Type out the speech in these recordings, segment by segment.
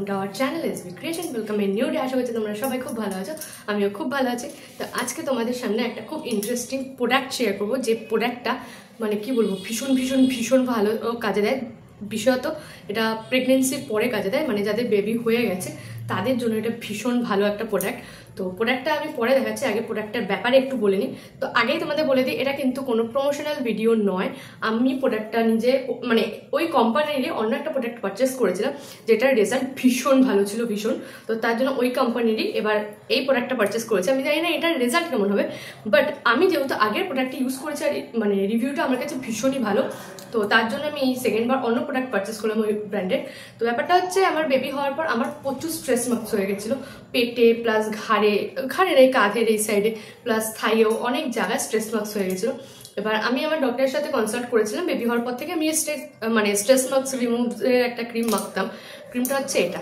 to our channel SB Creation. Welcome in new day. আশা করছি তোমরা সবাই খুব ভালো আছো, আমিও খুব ভালো আছি। তো আজকে তোমাদের সামনে একটা খুব ইন্টারেস্টিং প্রোডাক্ট শেয়ার করব, যে প্রোডাক্টটা মানে কি বলবো ভীষণ ভালো কাজে দেয়। বিশেষত এটা প্রেগনেন্সির পরে কাজে দেয়, মানে যাদের বেবি হয়ে গেছে তাদের জন্য এটা ভীষণ ভালো একটা প্রোডাক্ট। তো প্রোডাক্টটা আমি পরে দেখাচ্ছি, আগে প্রোডাক্টের ব্যাপারে একটু বলে নিই। তো আগেই তোমাদের বলে দিই, এটা কিন্তু কোনো প্রমোশনাল ভিডিও নয়। আমি প্রোডাক্টটা নিজে মানে ওই কোম্পানিরই অন্য একটা প্রোডাক্ট পারচেস করেছিলাম, যেটার রেজাল্ট ভীষণ ভালো ছিল, ভীষণ। তো তার জন্য ওই কোম্পানিরই এবার এই প্রোডাক্টটা পারচেস করেছি। আমি জানি না এটার রেজাল্ট কেমন হবে, বাট আমি যেহেতু আগের প্রোডাক্টটা ইউজ করেছি আর মানে রিভিউটা আমার কাছে ভীষণই ভালো, তো তার জন্য আমি সেকেন্ডবার অন্য প্রোডাক্ট পারচেস করলাম ওই ব্র্যান্ডের। তো ব্যাপারটা হচ্ছে, আমার বেবি হওয়ার পর আমার প্রচুর স্ট্রেস মার্কস হয়ে গেছিলো পেটে, প্লাস ঘাড়ে নেই, কাঁধের এই সাইডে, প্লাস থাইয়েও অনেক জায়গায় স্ট্রেস মার্কস হয়ে গেছিলো। এবার আমি আমার ডক্টরের সাথে কনসাল্ট করেছিলাম। বেবি হওয়ার পর থেকে আমি স্ট্রেস মার্কস রিমুভের একটা ক্রিম মাখতাম। ক্রিমটা হচ্ছে এটা,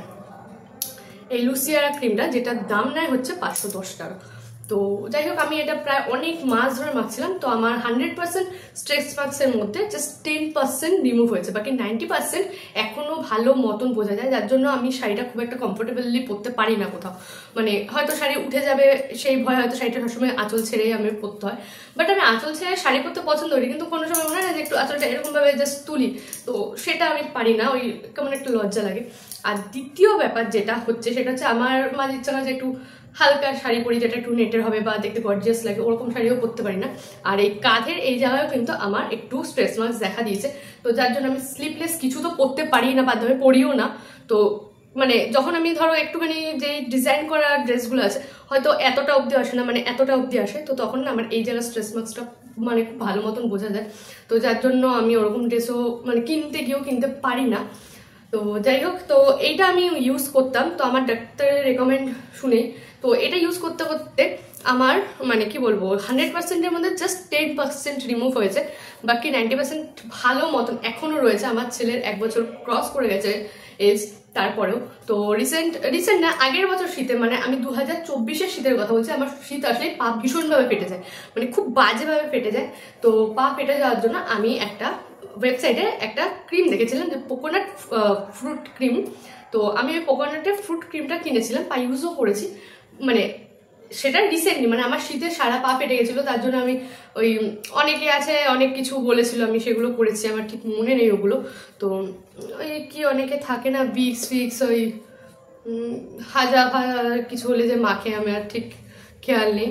এই লুসিয়ারা ক্রিমটা, যেটার দাম নেয় হচ্ছে 510 টাকা। তো যাই হোক, আমি এটা প্রায় অনেক মাস ধরে মাখছিলাম। তো আমার 100% স্ট্রেস মার্কসের মধ্যে জাস্ট 10% রিমুভ হয়েছে, বাকি 90% এখনো ভালো মতন বোঝা যায়, যার জন্য আমি শাড়িটা খুব একটা কমফোর্টেবলি পরতে পারি না কোথাও। মানে হয়তো শাড়ি উঠে যাবে সেই ভয়, হয়তো শাড়িটা সবসময় আঁচল ছেড়েই আমি পরতে হয়। বাট আমি আঁচল ছেড়ে শাড়ি পরতে পছন্দ করি, কিন্তু কোনো সময় মনে হয় না যে একটু আঁচলটা এরকমভাবে জাস্ট তুলি, তো সেটা আমি পারি না, ওই কেমন একটু লজ্জা লাগে। আর দ্বিতীয় ব্যাপার যেটা হচ্ছে, সেটা হচ্ছে আমার মাঝে ইচ্ছা না যে একটু হালকা শাড়ি পরি, যেটা একটু নেটের হবে বা দেখতে গর্জিয়াস লাগে, ওরকম শাড়িও পরতে পারি না। আর এই কাঁধের এই জায়গায় কিন্তু আমার একটু স্ট্রেস মার্কস দেখা দিয়েছে, তো যার জন্য আমি স্লিপলেস কিছু তো পরতে পারি না, বাধ্য হয়ে পরিও না। তো মানে যখন আমি ধরো একটুখানি যে ডিজাইন করা ড্রেসগুলো আছে, হয়তো এতটা অবধি আসে না, মানে এতটা অবধি আসে, তো তখন না আমার এই জায়গায় স্ট্রেস মার্কসটা মানে খুব ভালো মতন বোঝা যায়। তো যার জন্য আমি ওরকম ড্রেসও মানে কিনতে পারি না। তো যাই হোক, তো এইটা আমি ইউজ করতাম, তো আমার ডাক্তারের রেকমেন্ড শুনে তো এটা ইউজ করতে করতে আমার মানে কি বলবো 100%-এর মধ্যে জাস্ট 10% রিমুভ হয়েছে, বাকি 90% ভালো মতন এখনো রয়েছে। আমার ছেলের 1 বছর ক্রস করে গেছে এজ, তারপরেও। তো রিসেন্ট না, আগের বছর শীতে, মানে আমি 2024-এর শীতের কথা বলছি, আমার শীত আসলে পা ভীষণভাবে ফেটে যায়, মানে খুব বাজেভাবে ফেটে যায়। তো পা ফেটে যাওয়ার জন্য আমি একটা ওয়েবসাইটে একটা ক্রিম দেখেছিলাম, যে কোকোনাট ফ্রুট ক্রিম। তো আমি ওই কোকোনাটের ফ্রুট ক্রিমটা কিনেছিলাম, পা ইউজও করেছি। মানে সেটা রিসেন্টলি, মানে আমার শীতে সারা পা ফেটে গেছিলো, তার জন্য আমি ওই অনেকে আছে অনেক কিছু বলেছিল, আমি সেগুলো করেছি, আমার ঠিক মনে নেই ওগুলো। তো ওই কি অনেকে থাকে না ফিক্স ওই হাজার কিছু হলে যে মাখে, আমি আর ঠিক খেয়াল নেই,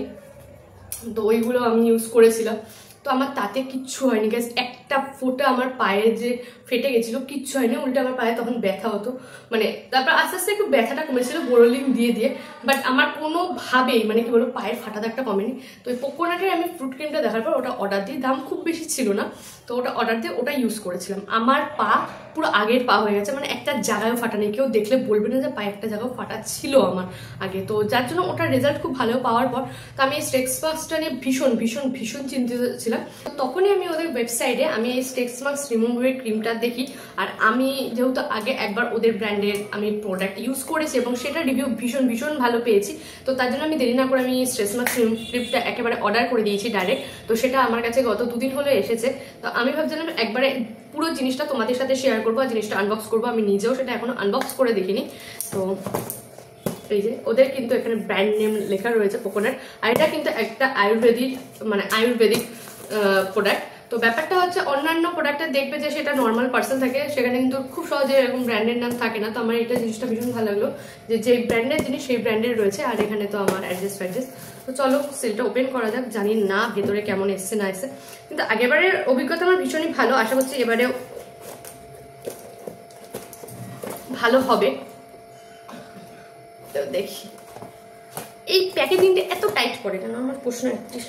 তো ওইগুলো আমি ইউজ করেছিলাম। তো আমার তাতে কিচ্ছু হয়নি গাইস, একটা ফোঁটা আমার পায়ে যে ফেটে গেছিলো কিচ্ছু হয়নি, উল্টে আমার পায়ে তখন ব্যথা হতো। মানে তারপর আস্তে আস্তে একটু ব্যথাটা কমেছিল বোরোলিন দিয়ে, বাট আমার কোনোভাবেই মানে কি বলবো পায়ের ফাটা দাগটা কমেনি। তো ওই কোকোনাটের আমি ফ্রুট ক্রিমটা দেখার পর ওটা অর্ডার দিই, দাম খুব বেশি ছিল না, তো ওটা অর্ডার দিয়ে ওটা ইউজ করেছিলাম। আমার পা পুরো আগের পা হয়ে গেছে, মানে একটা জায়গায়ও ফাটা নেই, কেউ দেখলে বলবে না যে পায়ে একটা জায়গাও ফাটা ছিল আমার আগে। তো যার জন্য ওটার রেজাল্ট খুব ভালো পাওয়ার পর তো আমি এই স্ট্রেস মার্কসটা নিয়ে ভীষণ চিন্তিত ছিলাম। তখনই আমি ওদের ওয়েবসাইটে আমি এই স্ট্রেস মার্কস রিমুভারের ক্রিমটা দেখি, আর আমি যেহেতু আগে একবার ওদের ব্র্যান্ডের আমি প্রোডাক্ট ইউজ করেছি এবং সেটা রিভিউ ভীষণ ভালো পেয়েছি, তো তার জন্য আমি দেরি না করে আমি স্ট্রেস মার্কস ক্রিমটা একেবারে অর্ডার করে দিয়েছি ডাইরেক্ট। তো সেটা আমার কাছে গত 2 দিন হলো এসেছে। তো আমি ভাবছিলাম একবারে পুরো জিনিসটা তোমাদের সাথে শেয়ার করবো, আর জিনিসটা আনবক্স করবো। আমি নিজেও সেটা এখনো আনবক্স করে দেখিনি। তো এই যে ওদের কিন্তু এখানে ব্র্যান্ড নেম লেখা রয়েছে কোকোনাট, আর এটা কিন্তু একটা আয়ুর্বেদিক প্রোডাক্ট। তো ব্যাপারটা হচ্ছে, অন্যান্য প্রোডাক্টে দেখবে যে সেটা নর্মাল পার্সেল থাকে, সেখানে কিন্তু খুব সহজে এরকম ব্র্যান্ডের নাম থাকে না। তো আমার এটা জিনিসটা ভীষণ ভালো লাগলো, যে ব্র্যান্ডের জিনিস সেই ব্র্যান্ডের রয়েছে। আর এখানে তো আমার অ্যাড্রেস। তো চলো সেলটা ওপেন করা যাক, জানি না ভেতরে কেমন এসছে না এসছে, কিন্তু আগেবারের অভিজ্ঞতা আমার ভীষণই ভালো, আশা করছি এবারেও ভালো হবে। তো দেখি এই প্যাকেজিংটা এত টাইট করে কেন, আমার প্রশ্ন একটি।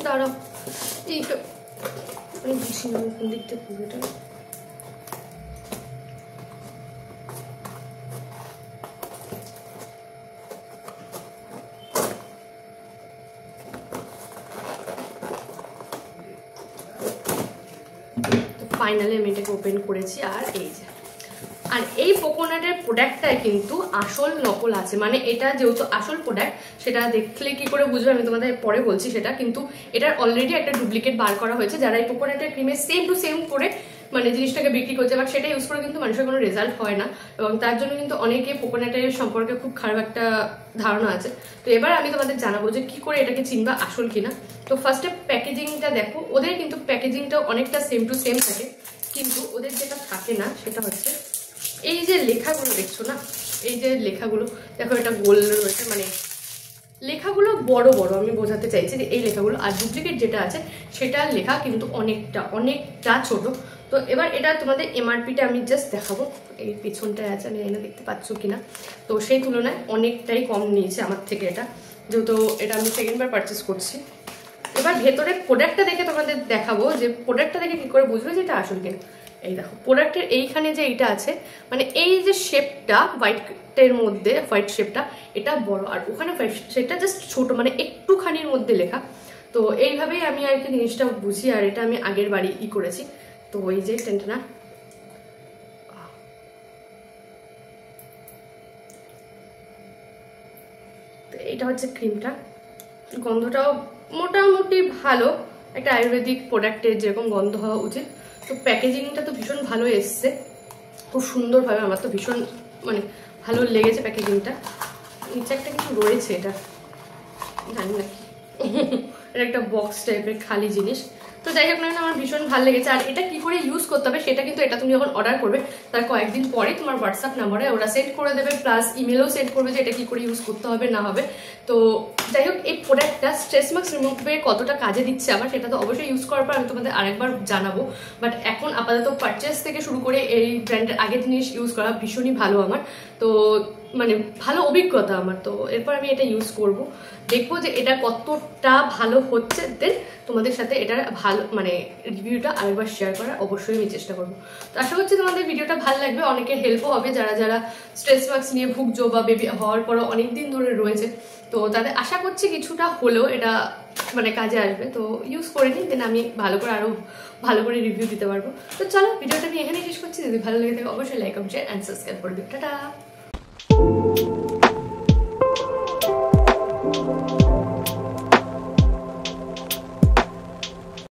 দাঁড়াও, এইটা আমি বুঝি না কোন দিকটা পুরোটা। ফাইনালি আমি এটাকে ওপেন করেছি, আর এই যে আর এই কোকোনাটের প্রোডাক্টটায় কিন্তু আসল নকল আছে, মানে এটা যেহেতু আসল প্রোডাক্ট সেটা দেখলে কি করে বুঝবে আমি তোমাদের পরে বলছি সেটা, কিন্তু এটার অলরেডি একটা ডুপ্লিকেট বার করা হয়েছে যারা এই কোকোনাটের ক্রিমে সেম টু সেম করে মানে জিনিসটাকে বিক্রি করছে, বাট সেটা ইউজ করে কিন্তু মানুষের কোনো রেজাল্ট হয় না, এবং তার জন্য কিন্তু অনেকে কোকোনাটের সম্পর্কে খুব খারাপ একটা ধারণা আছে। তো এবার আমি তোমাদের জানাবো যে কি করে এটাকে চিনবা আসল কিনা। তো ফার্স্টে প্যাকেজিংটা দেখো, ওদের কিন্তু প্যাকেজিংটা অনেকটা সেম টু সেম থাকে, কিন্তু ওদের যেটা থাকে না সেটা হচ্ছে এই যে লেখাগুলো দেখছো না, এই যে লেখাগুলো দেখো, এটা গোল রয়েছে, মানে লেখাগুলো বড় বড়, আমি বোঝাতে চাইছি যে এই লেখাগুলো, আর ডুপ্লিকেট যেটা আছে সেটার লেখা কিন্তু অনেকটা ছোট। তো এবার এটা তোমাদের এমআরপিটা আমি জাস্ট দেখাবো, এই পেছনটায় আছে, আমি এনে দেখতে পাচ্ছ কিনা। তো সেই তুলনায় অনেকটাই কম নিয়েছে আমার থেকে এটা, যেহেতু এটা আমি সেকেন্ডবার পারচেস করছি। এবার ভেতরে প্রোডাক্টটা দেখে তোমাদের দেখাবো যে প্রোডাক্টটা দেখে কি করে বুঝবে যে এটা আসল কিনা। এই দেখো প্রোডাক্টের এইখানে যে এইটা আছে, মানে এই যে শেপটা হোয়াইটের মধ্যে, হোয়াইট শেপটা এটা বড়, আর ওখানে সেটা জাস্ট ছোট, মানে একটুখানির মধ্যে লেখা। তো এইভাবেই আমি আর কি জিনিসটা বুঝি, আর এটা আমি আগের বাড়ি করেছি। তো ওই যে টেন্টনা, তো এটা হচ্ছে ক্রিমটা, গন্ধটাও মোটামুটি ভালো, একটা আয়ুর্বেদিক প্রোডাক্টের যেরকম গন্ধ হওয়া উচিত। তো প্যাকেজিংটা তো ভীষণ ভালো এসছে, খুব সুন্দরভাবে, আমার তো ভীষণ মানে ভালো লেগেছে প্যাকেজিংটা। নিচে একটা কিছু রয়েছে, এটা জানি না কি এটা একটা বক্স টাইপের খালি জিনিস। তো যাই হোক না, আমার ভীষণ ভালো লেগেছে। আর এটা কি করে ইউজ করতে হবে সেটা কিন্তু এটা তুমি যখন অর্ডার করবে তার কয়েকদিন পরে তোমার হোয়াটসঅ্যাপ নাম্বারে ওরা সেন্ড করে দেবে, প্লাস ইমেলও সেন্ড করবে যে এটা কি করে ইউজ করতে হবে না হবে। তো যাই হোক, এই প্রোডাক্টটা স্ট্রেস মার্কস রিমুভে কতটা কাজে দিচ্ছে আমার সেটা তো অবশ্যই ইউজ করার পর আমি তোমাদের আরেকবার জানাবো। বাট এখন আপাতত পারচেস থেকে শুরু করে এই ব্র্যান্ডের আগের জিনিস ইউজ করা ভীষণই ভালো আমার, তো মানে ভালো অভিজ্ঞতা আমার। তো এরপর আমি এটা ইউজ করব, দেখবো যে এটা কতটা ভালো হচ্ছে, দেন তোমাদের সাথে এটা ভালো মানে রিভিউটা আরেকবার শেয়ার করার অবশ্যই আমি চেষ্টা করবো। তো আশা করছি তোমাদের ভিডিওটা ভালো লাগবে, অনেকের হেল্পও হবে যারা যারা স্ট্রেস মার্কস নিয়ে ভুগছো বা বেবি হওয়ার পরও অনেকদিন ধরে রয়েছে। তো তাদের আশা করছি কিছুটা হলেও এটা মানে কাজে আসবে। তো ইউজ করে নিই, দেন আমি ভালো করে আরও ভালো করে রিভিউ দিতে পারবো। তো চলো ভিডিওটা আমি এখানেই শেষ করছি, যদি ভালো লেগে থাকে অবশ্যই like comment share and subscribe করে দিও। টাটা।